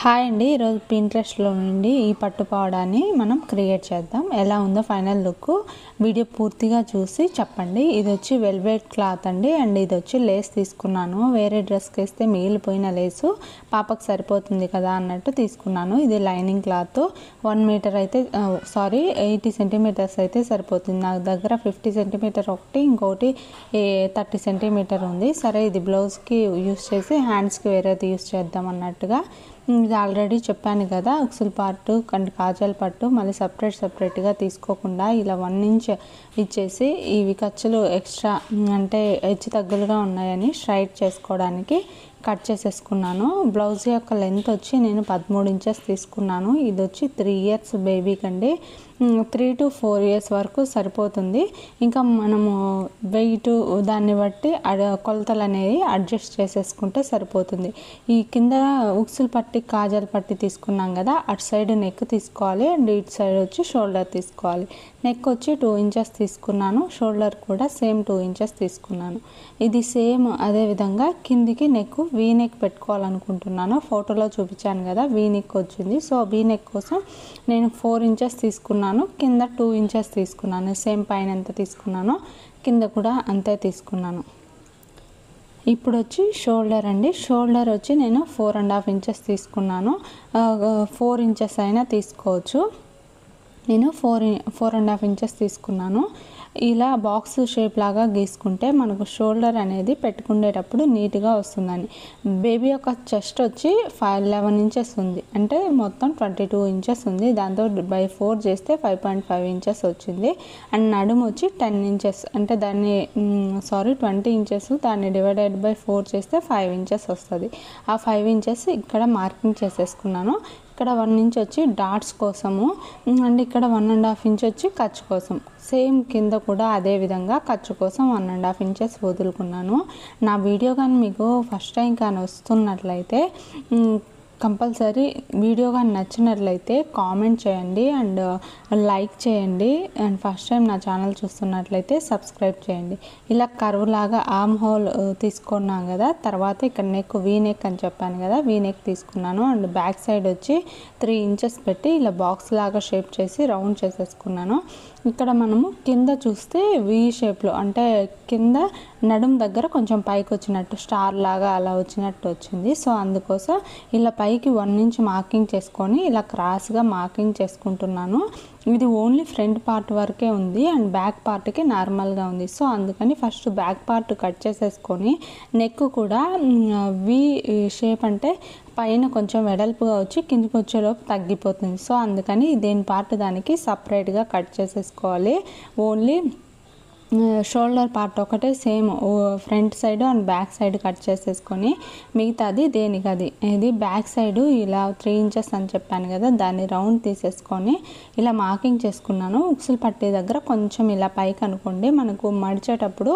Hi అండి, ఈరోజు పింట్రెస్ట్లో నుండి ఈ పట్టు పావడాన్ని మనం క్రియేట్ చేద్దాం. ఎలా ఉందో ఫైనల్ లుక్ వీడియో పూర్తిగా చూసి చెప్పండి. ఇది వచ్చి వెల్వెట్ క్లాత్ అండి, అండ్ ఇది వచ్చి లేస్ తీసుకున్నాను. వేరే డ్రెస్కి వేస్తే మిగిలిపోయిన లేసు పాపకు సరిపోతుంది కదా అన్నట్టు తీసుకున్నాను. ఇది లైనింగ్ క్లాత్ 1 మీటర్ అయితే 80 సెంటీమీటర్స్ అయితే సరిపోతుంది. నా దగ్గర 50 సెంటీమీటర్ ఒకటి, ఇంకోటి 30 సెంటీమీటర్ ఉంది. సరే, ఇది బ్లౌజ్కి యూస్ చేసి హ్యాండ్స్కి వేరేది యూస్ చేద్దాం అన్నట్టుగా. ఇది ఆల్రెడీ చెప్పాను కదా, ఉక్సుల్ పార్ట్ అండ్ కాజల్ పట్టు మళ్ళీ సపరేట్గా తీసుకోకుండా ఇలా 1 ఇంచ్ ఇచ్చేసి ఇవి ఖర్చులు ఎక్స్ట్రా అంటే హెచ్చు తగ్గులుగా ఉన్నాయని స్ట్రైట్ చేసుకోవడానికి కట్ చేసేసుకున్నాను. బ్లౌజ్ యొక్క లెంత్ వచ్చి నేను 13 ఇంచెస్ తీసుకున్నాను. ఇది వచ్చి 3 ఇయర్స్ బేబీకి అండి. 3 to 4 ఇయర్స్ వరకు సరిపోతుంది. ఇంకా మనము వెయిట్ దాన్ని బట్టి కొలతలు అనేది అడ్జస్ట్ చేసేసుకుంటే సరిపోతుంది. ఈ కింద ఉక్సుల్ పట్టి కాజల్ పట్టి తీసుకున్నాం కదా, అటు సైడ్ నెక్ తీసుకోవాలి అండ్ ఇటు సైడ్ వచ్చి షోల్డర్ తీసుకోవాలి. నెక్ వచ్చి 2 ఇంచెస్ తీసుకున్నాను, షోల్డర్ కూడా సేమ్ 2 ఇంచెస్ తీసుకున్నాను. ఇది సేమ్ అదే విధంగా కిందికి నెక్ వీ నెక్ పెట్టుకోవాలనుకుంటున్నాను. ఫోటోలో చూపించాను కదా, వీ నెక్ వచ్చింది. సో వీ నెక్ కోసం నేను 4 ఇంచెస్ తీసుకున్నాను, కింద 2 ఇంచెస్ తీసుకున్నాను. సేమ్ పైన ఎంత తీసుకున్నానో కింద కూడా అంతే తీసుకున్నాను. ఇప్పుడు వచ్చి షోల్డర్ అండి. షోల్డర్ వచ్చి నేను 4.5 ఇంచెస్ తీసుకున్నాను. 4 ఇంచెస్ అయినా తీసుకోవచ్చు. నేను 4.5 ఇంచెస్ తీసుకున్నాను. ఇలా బాక్స్ షేప్ లాగా గీసుకుంటే మనకు షోల్డర్ అనేది పెట్టుకునేటప్పుడు నీట్గా వస్తుందని. బేబీ యొక్క చెస్ట్ వచ్చి 11 ఇంచెస్ ఉంది, అంటే మొత్తం 22 ఇంచెస్ ఉంది. దాంతో by 4 చేస్తే 5.5 ఇంచెస్ వచ్చింది. అండ్ నడుము వచ్చి 10 ఇంచెస్, అంటే దాన్ని 20 ఇంచెస్, దాన్ని డివైడెడ్ by 4 చేస్తే 5 ఇంచెస్ వస్తుంది. ఆ 5 ఇంచెస్ ఇక్కడ మార్కింగ్ చేసేసుకున్నాను. ఇక్కడ 1 ఇంచ్ వచ్చి డాట్స్ కోసము, అండ్ ఇక్కడ 1.5 ఇంచ్ వచ్చి ఖర్చు కోసం. సేమ్ కింద కూడా అదే విధంగా ఖర్చు కోసం 1.5 ఇంచెస్ వదులుకున్నాను. నా వీడియో కానీ మీకు ఫస్ట్ టైం కానీ వస్తున్నట్లయితే కంపల్సరీ వీడియో కానీ నచ్చినట్లయితే కామెంట్ చేయండి అండ్ లైక్ చేయండి. అండ్ ఫస్ట్ టైం నా ఛానల్ చూస్తున్నట్లయితే సబ్స్క్రైబ్ చేయండి. ఇలా కర్వ్ లాగా ఆర్మ్ హోల్ తీసుకున్నాం కదా, తర్వాత ఇక్కడ నెక్ వీ నెక్ అని చెప్పాను కదా, వీ నెక్ తీసుకున్నాను. అండ్ బ్యాక్ సైడ్ వచ్చి 3 ఇంచెస్ పెట్టి ఇలా బాక్స్ లాగా షేప్ చేసి రౌండ్ చేసేసుకున్నాను. ఇక్కడ మనము కింద చూస్తే వీ షేప్లో, అంటే కింద నడుం దగ్గర కొంచెం పైకి వచ్చినట్టు స్టార్ లాగా అలా వచ్చినట్టు వచ్చింది. సో అందుకోసం ఇలా పైకి 1 ఇంచ్ మార్కింగ్ చేసుకొని ఇలా క్రాస్గా మార్కింగ్ చేసుకుంటున్నాను. ఇది ఓన్లీ ఫ్రంట్ పార్ట్ వరకే ఉంది అండ్ బ్యాక్ పార్ట్కి నార్మల్గా ఉంది. సో అందుకని ఫస్ట్ బ్యాక్ పార్ట్ కట్ చేసేసుకొని నెక్ కూడా వి షేప్, అంటే పైన కొంచెం వెడల్పుగా వచ్చి కిందికి వచ్చేలోపు తగ్గిపోతుంది. సో అందుకని దేని పార్ట్ దానికి సపరేట్గా కట్ చేసేసుకోవాలి. ఓన్లీ షోల్డర్ పార్ట్ ఒకటే same front side and back side cut చేసేసుకొని మిగతాది దేనికి అది. ఇది బ్యాక్ సైడ్ ఇలా 3 ఇంచెస్ అని చెప్పాను కదా, దాన్ని రౌండ్ తీసేసుకొని ఇలా మార్కింగ్ చేసుకున్నాను. ఉక్సులు పట్టే దగ్గర కొంచెం ఇలా పైకి అనుకోండి, మనకు మడిచేటప్పుడు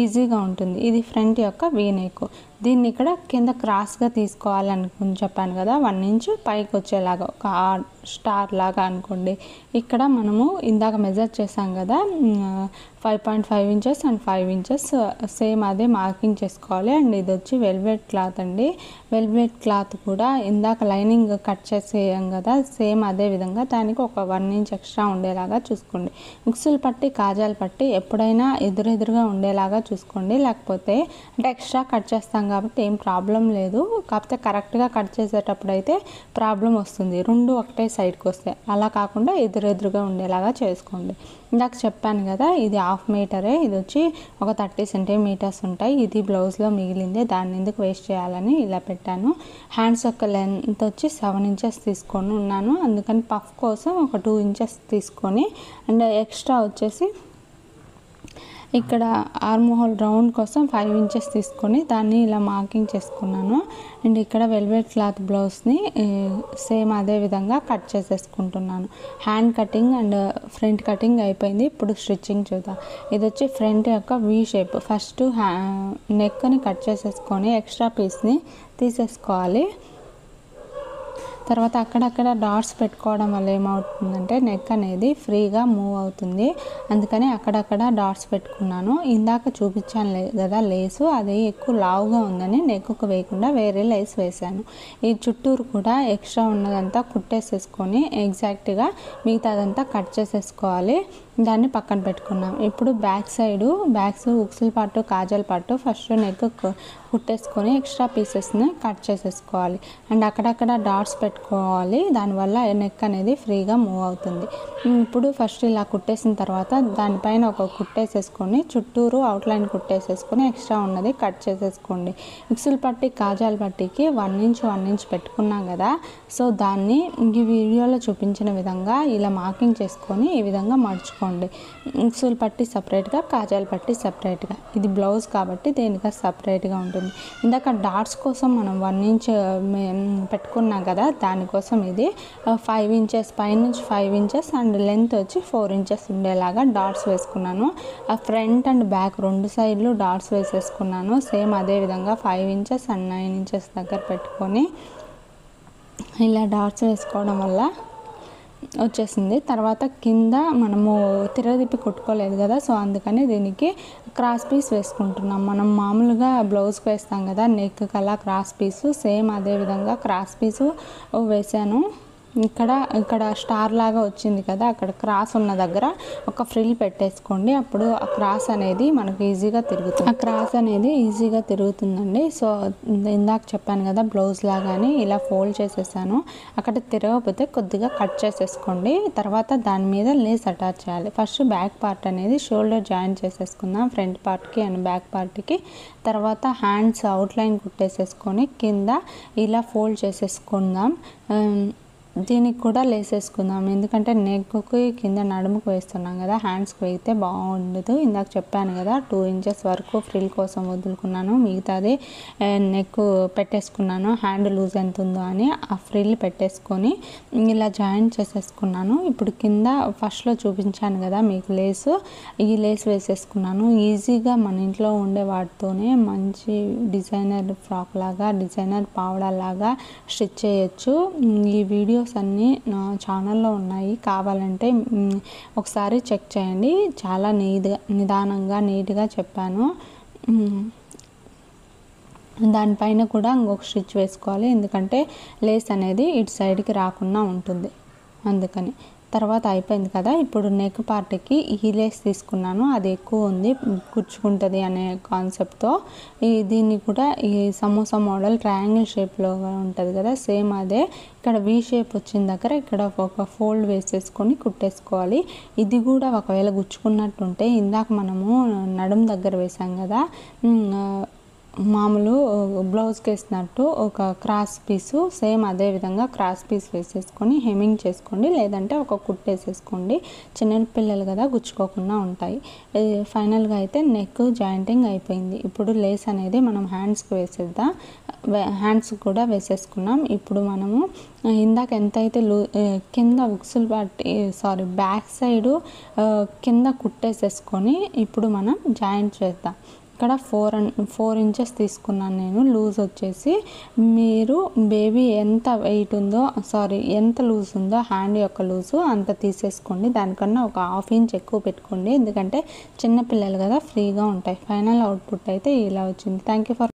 ఈజీగా ఉంటుంది. ఇది ఫ్రంట్ యొక్క వీ నెక్. దీన్ని ఇక్కడ కింద క్రాస్గా తీసుకోవాలనుకుని చెప్పాను కదా, 1 ఇంచ్ పైకి వచ్చేలాగా ఒక స్టార్ లాగా అనుకోండి. ఇక్కడ మనము ఇందాక మెజర్ చేసాం కదా 5.5 ఇంచెస్ అండ్ 5 ఇంచెస్ సేమ్ అదే మార్కింగ్ చేసుకోవాలి. అండ్ ఇది వచ్చి వెల్వెట్ క్లాత్ అండి. వెల్వెట్ క్లాత్ కూడా ఇందాక లైనింగ్ కట్ చేసేయం కదా, సేమ్ అదే విధంగా దానికి ఒక 1 ఇంచ్ ఎక్స్ట్రా ఉండేలాగా చూసుకోండి. ఉక్సులు పట్టి కాజాలు పట్టి ఎప్పుడైనా ఎదురెదురుగా ఉండేలాగా చూసుకోండి, లేకపోతే అంటే ఎక్స్ట్రా కట్ చేస్తాం కాబట్టి ఏం ప్రాబ్లం లేదు. కాకపోతే కరెక్ట్గా కట్ చేసేటప్పుడు అయితే ప్రాబ్లం వస్తుంది, 2 ఒకటే సైడ్కి వస్తాయి. అలా కాకుండా ఎదురెదురుగా ఉండేలాగా చేసుకోండి. ఇందాక చెప్పాను కదా, ఇది 1/2 మీటరే. ఇది వచ్చి ఒక 30 సెంటీమీటర్స్ ఉంటాయి. ఇది బ్లౌజ్లో మిగిలిందే, దాన్ని ఎందుకు వేస్ట్ చేయాలని ఇలా పెట్టాను. హ్యాండ్స్ యొక్క లెంత్ వచ్చి 7 ఇంచెస్ తీసుకొని ఉన్నాను. అందుకని పఫ్ కోసం ఒక 2 ఇంచెస్ తీసుకొని, అండ్ ఎక్స్ట్రా వచ్చేసి ఇక్కడ ఆర్మ్ హోల్ రౌండ్ కోసం 5 ఇంచెస్ తీసుకొని దాన్ని ఇలా మార్కింగ్ చేసుకున్నాను. అండ్ ఇక్కడ వెల్వెట్ క్లాత్ బ్లౌజ్ని సేమ్ అదే విధంగా కట్ చేసేసుకుంటున్నాను. Hand cutting and front cutting అయిపోయింది. ఇప్పుడు స్టిచ్చింగ్ చూద్దాం. ఇది వచ్చి ఫ్రంట్ యొక్క వీ షేప్. ఫస్ట్ నెక్ని కట్ చేసేసుకొని ఎక్స్ట్రా పీస్ని తీసేసుకోవాలి. తర్వాత అక్కడక్కడ డాట్స్ పెట్టుకోవడం వల్ల ఏమవుతుందంటే నెక్ అనేది ఫ్రీగా మూవ్ అవుతుంది. అందుకని అక్కడక్కడ డాట్స్ పెట్టుకున్నాను. ఇందాక చూపించాను కదా లేసు, అది ఎక్కువ లావుగా ఉందని నెక్కు వేయకుండా వేరే లేస్ వేసాను. ఈ చుట్టూరు కూడా ఎక్స్ట్రా ఉన్నదంతా కుట్టేసేసుకొని ఎగ్జాక్ట్గా మిగతాదంతా కట్ చేసేసుకోవాలి. దాన్ని పక్కన పెట్టుకున్నాం. ఇప్పుడు బ్యాక్స్ ఉక్సుల పార్ట్ కాజల్ పార్ట్ ఫస్ట్ నెక్ కుట్టేసుకొని ఎక్స్ట్రా పీసెస్ని కట్ చేసేసుకోవాలి. అండ్ అక్కడక్కడ డాట్స్ పెట్టుకోవాలి, దానివల్ల నెక్ అనేది ఫ్రీగా మూవ్ అవుతుంది. ఇప్పుడు ఫస్ట్ ఇలా కుట్టేసిన తర్వాత దానిపైన ఒక కుట్టేసేసుకొని చుట్టూరు అవుట్లైన్ కుట్టేసేసుకొని ఎక్స్ట్రా ఉన్నది కట్ చేసేసుకోండి. ఉక్సుల పట్టి కాజాల పట్టికి 1 ఇంచ్ పెట్టుకున్నాం కదా, సో దాన్ని ఈ వీడియోలో చూపించిన విధంగా ఇలా మార్కింగ్ చేసుకొని ఈ విధంగా మడుచుకోండి. ఉక్సుల పట్టి సపరేట్గా, కాజాల పట్టి సపరేట్గా. ఇది బ్లౌజ్ కాబట్టి దేనికా సపరేట్గా ఉంటుంది. ఇందాక డాట్స్ కోసం మనం 1 ఇంచ్ పెట్టుకున్నాం కదా, దానికోసం ఇది 5 ఇంచెస్ పైనుంచి 5 ఇంచెస్ అండ్ లెంత్ వచ్చి 4 ఇంచెస్ ఉండేలాగా డాట్స్ వేసుకున్నాను. ఆ ఫ్రంట్ అండ్ బ్యాక్ 2 సైడ్లు డాట్స్ వేసేసుకున్నాను. సేమ్ అదే విధంగా 5 ఇంచెస్ అండ్ 9 ఇంచెస్ దగ్గర పెట్టుకొని ఇలా డాట్స్ వేసుకోవడం వల్ల వచ్చేసింది. తర్వాత కింద మనము తిరగదిప్పి కుట్టుకోలేదు కదా, సో అందుకని దీనికి క్రాస్ పీస్ వేసుకుంటున్నాం. మనం మామూలుగా బ్లౌజ్కి వేస్తాం కదా నెక్ కలా క్రాస్ పీసు, సేమ్ అదే విధంగా క్రాస్ పీసు వేసాను. ఇక్కడ స్టార్ లాగా వచ్చింది కదా, అక్కడ క్రాస్ ఉన్న దగ్గర ఒక ఫ్రిల్ పెట్టేసుకోండి. అప్పుడు ఆ క్రాస్ అనేది మనకు ఈజీగా తిరుగుతుందండి. సో ఇందాక చెప్పాను కదా బ్లౌజ్ లాగానే ఇలా ఫోల్డ్ చేసేసాను. అక్కడ తిరగకపోతే కొద్దిగా కట్ చేసేసుకోండి. తర్వాత దాని మీద లేస్ అటాచ్ చేయాలి. ఫస్ట్ బ్యాక్ పార్ట్ అనేది షోల్డర్ జాయిన్ చేసేసుకుందాం, ఫ్రంట్ పార్ట్కి అండ్ బ్యాక్ పార్ట్కి. తర్వాత హ్యాండ్స్ అవుట్లైన్ కుట్టేసేసుకొని కింద ఇలా ఫోల్డ్ చేసేసుకుందాం. దీనికి కూడా లేసేసుకుందాం, ఎందుకంటే నెక్కి కింద నడుముకు వేస్తున్నాం కదా, హ్యాండ్స్కి వేస్తే బాగుండదు. ఇందాక చెప్పాను కదా 2 ఇంచెస్ వరకు ఫ్రిల్ కోసం వదులుకున్నాను, మిగతాది నెక్ పెట్టేసుకున్నాను. హ్యాండ్ లూజ్ ఎంత ఉందో అని ఆ ఫ్రిల్ పెట్టేసుకొని ఇలా జాయిన్ చేసేసుకున్నాను. ఇప్పుడు కింద ఫస్ట్లో చూపించాను కదా మీకు ఈ లేస్ వేసేసుకున్నాను. ఈజీగా మన ఇంట్లో ఉండే వాటితోనే మంచి డిజైనర్ ఫ్రాక్ లాగా, డిజైనర్ పావడాలాగా స్టిచ్ చేయొచ్చు. ఈ వీడియో అన్నీ నా ఛానల్లో ఉన్నాయి, కావాలంటే ఒకసారి చెక్ చేయండి. చాలా నిదానంగా నీట్గా చెప్పాను. దానిపైన కూడా ఇంకొక స్టిచ్ వేసుకోవాలి, ఎందుకంటే లేస్ అనేది ఇటు సైడ్కి రాకుండా ఉంటుంది, అందుకని. తర్వాత అయిపోయింది కదా, ఇప్పుడు నెక్ పార్ట్కి ఈ లేస్ తీసుకున్నాను, అది ఎక్కువ ఉంది గుచ్చుకుంటుంది అనే కాన్సెప్ట్తో. దీన్ని కూడా ఈ సమోసా మోడల్ ట్రయాంగిల్ షేప్లో ఉంటుంది కదా, సేమ్ అదే. ఇక్కడ వీ షేప్ వచ్చిన దగ్గర ఇక్కడ ఒక ఫోల్డ్ వేసేసుకొని కుట్టేసుకోవాలి. ఇది కూడా ఒకవేళ గుచ్చుకున్నట్టుంటే ఇందాక మనము నడుము దగ్గర వేసాం కదా మామూలు బ్లౌజ్కి వేసినట్టు ఒక క్రాస్ పీసు, సేమ్ అదే విధంగా క్రాస్ పీస్ వేసేసుకొని హెమ్మింగ్ చేసుకోండి, లేదంటే ఒక కుట్టేసేసుకోండి. చిన్న పిల్లలు కదా గుచ్చుకోకుండా ఉంటాయి. ఫైనల్గా అయితే నెక్ జాయింటింగ్ అయిపోయింది. ఇప్పుడు లేస్ అనేది మనం హ్యాండ్స్కి వేసేద్దాం. హ్యాండ్స్ కూడా వేసేసుకున్నాం. ఇప్పుడు మనము ఇందాక ఎంతైతే కింద ఉక్సులు పట్టి బ్యాక్ సైడు కింద కుట్టేసేసుకొని ఇప్పుడు మనం జాయింట్ చేద్దాం. ఇక్కడ 4 ఇంచెస్ తీసుకున్నాను నేను లూజ్ వచ్చేసి. మీరు బేబీ ఎంత వెయిట్ ఉందో ఎంత లూజ్ ఉందో హ్యాండ్ యొక్క లూజు అంత తీసేసుకోండి. దానికన్నా ఒక 1/2 ఇంచ్ ఎక్కువ పెట్టుకోండి, ఎందుకంటే చిన్నపిల్లలు కదా ఫ్రీగా ఉంటాయి. ఫైనల్ అవుట్పుట్ అయితే ఇలా వచ్చింది. Thank you for